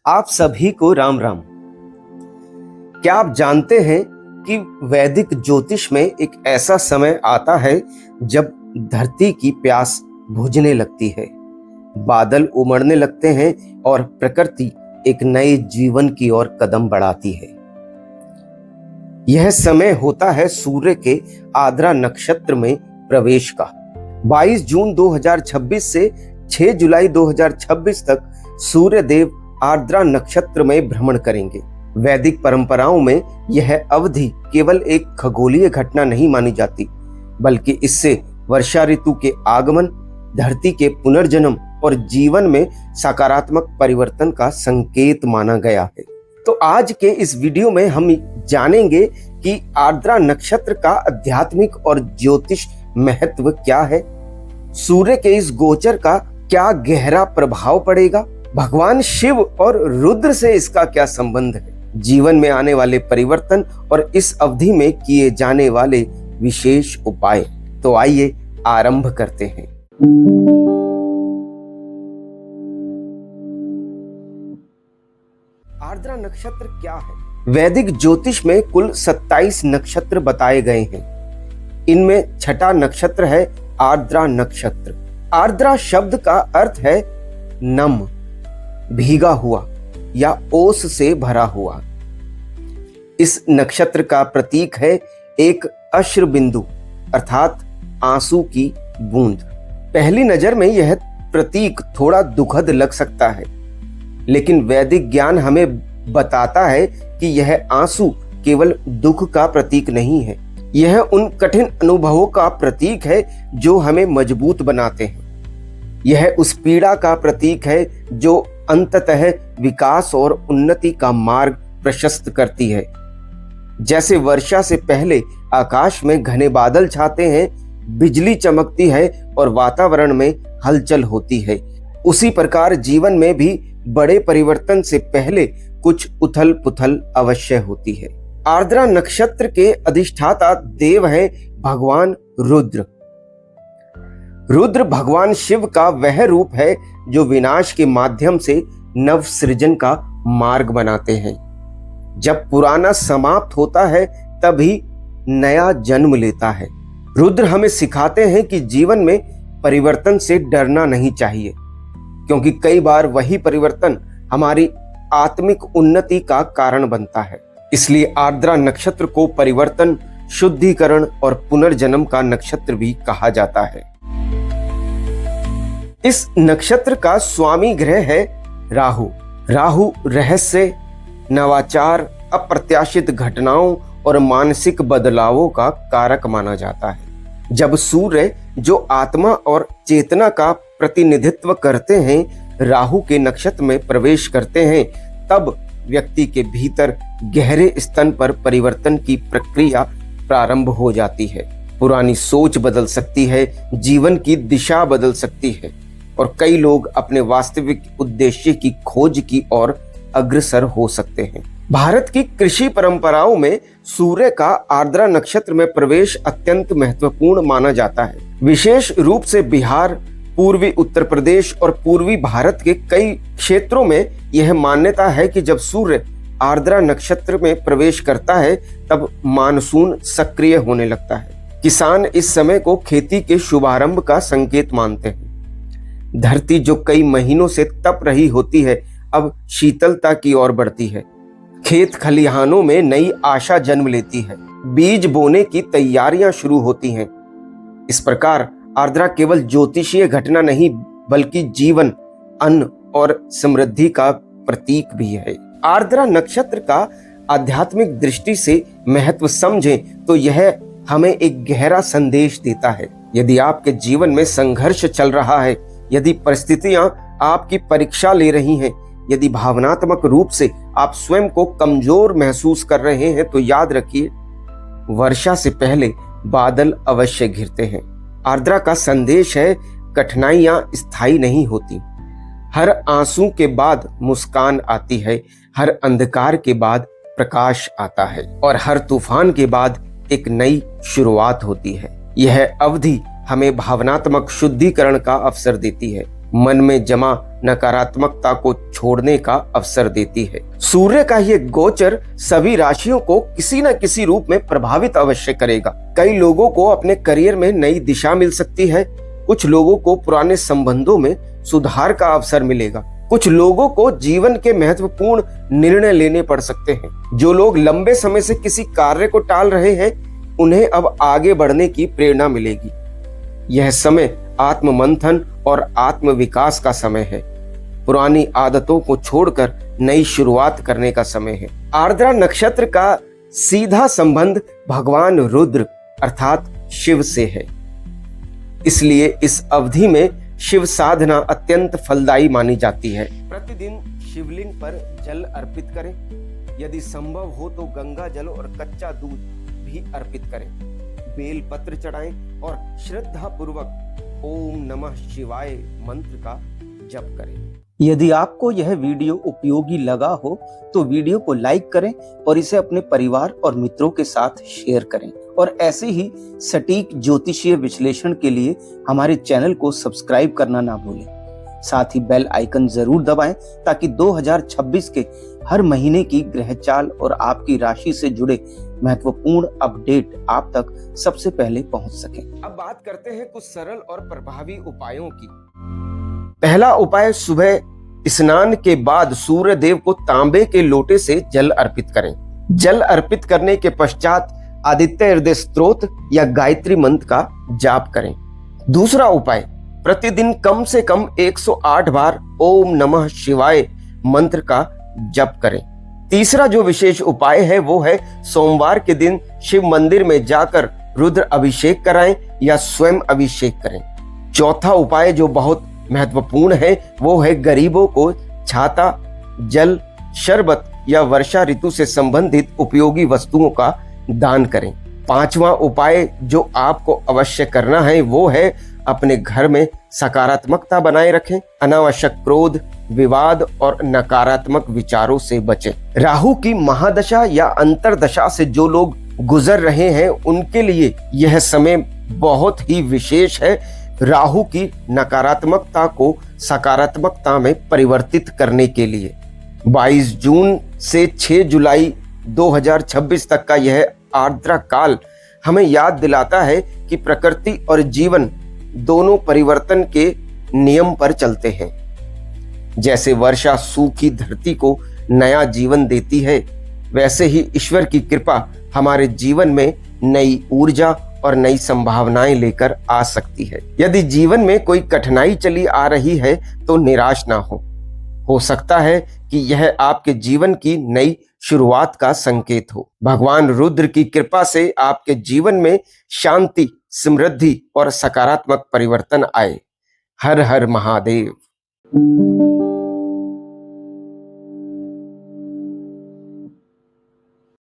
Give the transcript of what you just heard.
आप सभी को राम राम। क्या आप जानते हैं कि वैदिक ज्योतिष में एक ऐसा समय आता है जब धरती की प्यास बुझने लगती है, बादल उमड़ने लगते हैं और प्रकृति एक नए जीवन की ओर कदम बढ़ाती है। यह समय होता है सूर्य के आर्द्रा नक्षत्र में प्रवेश का। 22 जून 2026 से 6 जुलाई 2026 तक सूर्य देव आर्द्रा नक्षत्र में भ्रमण करेंगे। वैदिक परंपराओं में यह अवधि केवल एक खगोलीय घटना नहीं मानी जाती, बल्कि इससे वर्षा ऋतु के आगमन, धरती के पुनर्जन्म और जीवन में सकारात्मक परिवर्तन का संकेत माना गया है। तो आज के इस वीडियो में हम जानेंगे कि आर्द्रा नक्षत्र का आध्यात्मिक और ज्योतिष महत्व क्या है, सूर्य के इस गोचर का क्या गहरा प्रभाव पड़ेगा, भगवान शिव और रुद्र से इसका क्या संबंध है, जीवन में आने वाले परिवर्तन और इस अवधि में किए जाने वाले विशेष उपाय। तो आइए आरंभ करते हैं। आर्द्रा नक्षत्र क्या है? वैदिक ज्योतिष में कुल 27 नक्षत्र बताए गए हैं। इनमें छठा नक्षत्र है आर्द्रा नक्षत्र। आर्द्रा शब्द का अर्थ है नम, भीगा हुआ या ओस से भरा हुआ। इस नक्षत्र का प्रतीक है एक अश्रु बिंदु अर्थात आंसू की बूंद। पहली नजर में यह प्रतीक थोड़ा दुखद लग सकता है, लेकिन वैदिक ज्ञान हमें बताता है कि यह आंसू केवल दुख का प्रतीक नहीं है, यह उन कठिन अनुभवों का प्रतीक है जो हमें मजबूत बनाते हैं। यह उस पीड़ा का प्रतीक है जो अंततः विकास और उन्नति का मार्ग प्रशस्त करती है। जैसे वर्षा से पहले आकाश में घने बादल छाते हैं, बिजली चमकती है और वातावरण में हलचल होती है, उसी प्रकार जीवन में भी बड़े परिवर्तन से पहले कुछ उथल पुथल अवश्य होती है। आर्द्रा नक्षत्र के अधिष्ठाता देव हैं भगवान रुद्र। रुद्र भगवान शिव का वह रूप है जो विनाश के माध्यम से नव सृजन का मार्ग बनाते हैं। जब पुराना समाप्त होता है तभी नया जन्म लेता है। रुद्र हमें सिखाते हैं कि जीवन में परिवर्तन से डरना नहीं चाहिए, क्योंकि कई बार वही परिवर्तन हमारी आत्मिक उन्नति का कारण बनता है। इसलिए आर्द्रा नक्षत्र को परिवर्तन, शुद्धिकरण और पुनर्जन्म का नक्षत्र भी कहा जाता है। इस नक्षत्र का स्वामी ग्रह है राहु। राहु रहस्य, नवाचार, अप्रत्याशित घटनाओं और मानसिक बदलावों का कारक माना जाता है। जब सूर्य, जो आत्मा और चेतना का प्रतिनिधित्व करते हैं, राहु के नक्षत्र में प्रवेश करते हैं, तब व्यक्ति के भीतर गहरे स्तर पर परिवर्तन की प्रक्रिया प्रारंभ हो जाती है। पुरानी सोच बदल सकती है, जीवन की दिशा बदल सकती है और कई लोग अपने वास्तविक उद्देश्य की खोज की ओर अग्रसर हो सकते हैं। भारत की कृषि परंपराओं में सूर्य का आर्द्रा नक्षत्र में प्रवेश अत्यंत महत्वपूर्ण माना जाता है। विशेष रूप से बिहार, पूर्वी उत्तर प्रदेश और पूर्वी भारत के कई क्षेत्रों में यह मान्यता है कि जब सूर्य आर्द्रा नक्षत्र में प्रवेश करता है तब मानसून सक्रिय होने लगता है। किसान इस समय को खेती के शुभारंभ का संकेत मानते हैं। धरती जो कई महीनों से तप रही होती है, अब शीतलता की ओर बढ़ती है। खेत खलिहानों में नई आशा जन्म लेती है। बीज बोने की तैयारियां शुरू होती हैं। इस प्रकार आर्द्रा केवल ज्योतिषीय घटना नहीं, बल्कि जीवन, अन्न और समृद्धि का प्रतीक भी है। आर्द्रा नक्षत्र का आध्यात्मिक दृष्टि से महत्व समझें तो यह हमें एक गहरा संदेश देता है। यदि आपके जीवन में संघर्ष चल रहा है, यदि परिस्थितियां आपकी परीक्षा ले रही हैं, यदि भावनात्मक रूप से आप स्वयं को कमजोर महसूस कर रहे हैं, तो याद रखिए, वर्षा से पहले बादल अवश्य घिरते हैं। आर्द्रा का संदेश है, कठिनाइयां स्थायी नहीं होती। हर आंसू के बाद मुस्कान आती है, हर अंधकार के बाद प्रकाश आता है और हर तूफान के बाद एक नई शुरुआत होती है। यह अवधि हमें भावनात्मक शुद्धिकरण का अवसर देती है। मन में जमा नकारात्मकता को छोड़ने का अवसर देती है। सूर्य का ये गोचर सभी राशियों को किसी न किसी रूप में प्रभावित अवश्य करेगा। कई लोगों को अपने करियर में नई दिशा मिल सकती है। कुछ लोगों को पुराने संबंधों में सुधार का अवसर मिलेगा। कुछ लोगों को जीवन के महत्वपूर्ण निर्णय लेने पड़ सकते हैं। जो लोग लंबे समय से किसी कार्य को टाल रहे हैं, उन्हें अब आगे बढ़ने की प्रेरणा मिलेगी। यह समय आत्म मंथन और आत्म विकास का समय है। पुरानी आदतों को छोड़कर नई शुरुआत करने का समय है। आर्द्रा नक्षत्र का सीधा संबंध भगवान रुद्र अर्थात शिव से है। इसलिए इस अवधि में शिव साधना अत्यंत फलदायी मानी जाती है। प्रतिदिन शिवलिंग पर जल अर्पित करें। यदि संभव हो तो गंगा जल और कच्चा दूध भी अर्पित करें। बेल पत्र चढ़ाएं और श्रद्धा पूर्वक ओम नमः शिवाय मंत्र का जप करें। यदि आपको यह वीडियो उपयोगी लगा हो तो वीडियो को लाइक करें और इसे अपने परिवार और मित्रों के साथ शेयर करें। और ऐसे ही सटीक ज्योतिषीय विश्लेषण के लिए हमारे चैनल को सब्सक्राइब करना ना भूलें। साथ ही बेल आइकन जरूर दबाएं ताकि 2026 के हर महीने की ग्रहचाल और आपकी राशि से जुड़े महत्वपूर्ण अपडेट आप तक सबसे पहले पहुंच सके। अब बात करते हैं कुछ सरल और प्रभावी उपायों की। पहला उपाय, सुबह स्नान के बाद सूर्य देव को तांबे के लोटे से जल अर्पित करें। जल अर्पित करने के पश्चात आदित्य हृदय स्तोत्र या गायत्री मंत्र का जाप करें। दूसरा उपाय, प्रतिदिन कम से कम 108 बार ओम नमः शिवाय मंत्र का जप करें। तीसरा जो विशेष उपाय है वो है सोमवार के दिन शिव मंदिर में जाकर रुद्र अभिषेक कराएं या स्वयं अभिषेक करें। चौथा उपाय जो बहुत महत्वपूर्ण है वो है गरीबों को छाता, जल, शरबत या वर्षा ऋतु से संबंधित उपयोगी वस्तुओं का दान करें। पांचवा उपाय जो आपको अवश्य करना है वो है अपने घर में सकारात्मकता बनाए रखें। अनावश्यक क्रोध, विवाद और नकारात्मक विचारों से बचें। राहु की महादशा या अंतरदशा से जो लोग गुजर रहे हैं उनके लिए यह समय बहुत ही विशेष है। राहु की नकारात्मकता को सकारात्मकता में परिवर्तित करने के लिए 22 जून से 6 जुलाई 2026 तक का यह आर्द्रा काल हमें याद दिलाता है कि प्रकृति और जीवन दोनों परिवर्तन के नियम पर चलते हैं। जैसे वर्षा सूखी धरती को नया जीवन देती है, वैसे ही ईश्वर की कृपा हमारे जीवन में नई ऊर्जा और नई संभावनाएं लेकर आ सकती है। यदि जीवन में कोई कठिनाई चली आ रही है तो निराश ना हो सकता है कि यह आपके जीवन की नई शुरुआत का संकेत हो। भगवान रुद्र की कृपा से आपके जीवन में शांति, समृद्धि और सकारात्मक परिवर्तन आए। हर हर महादेव।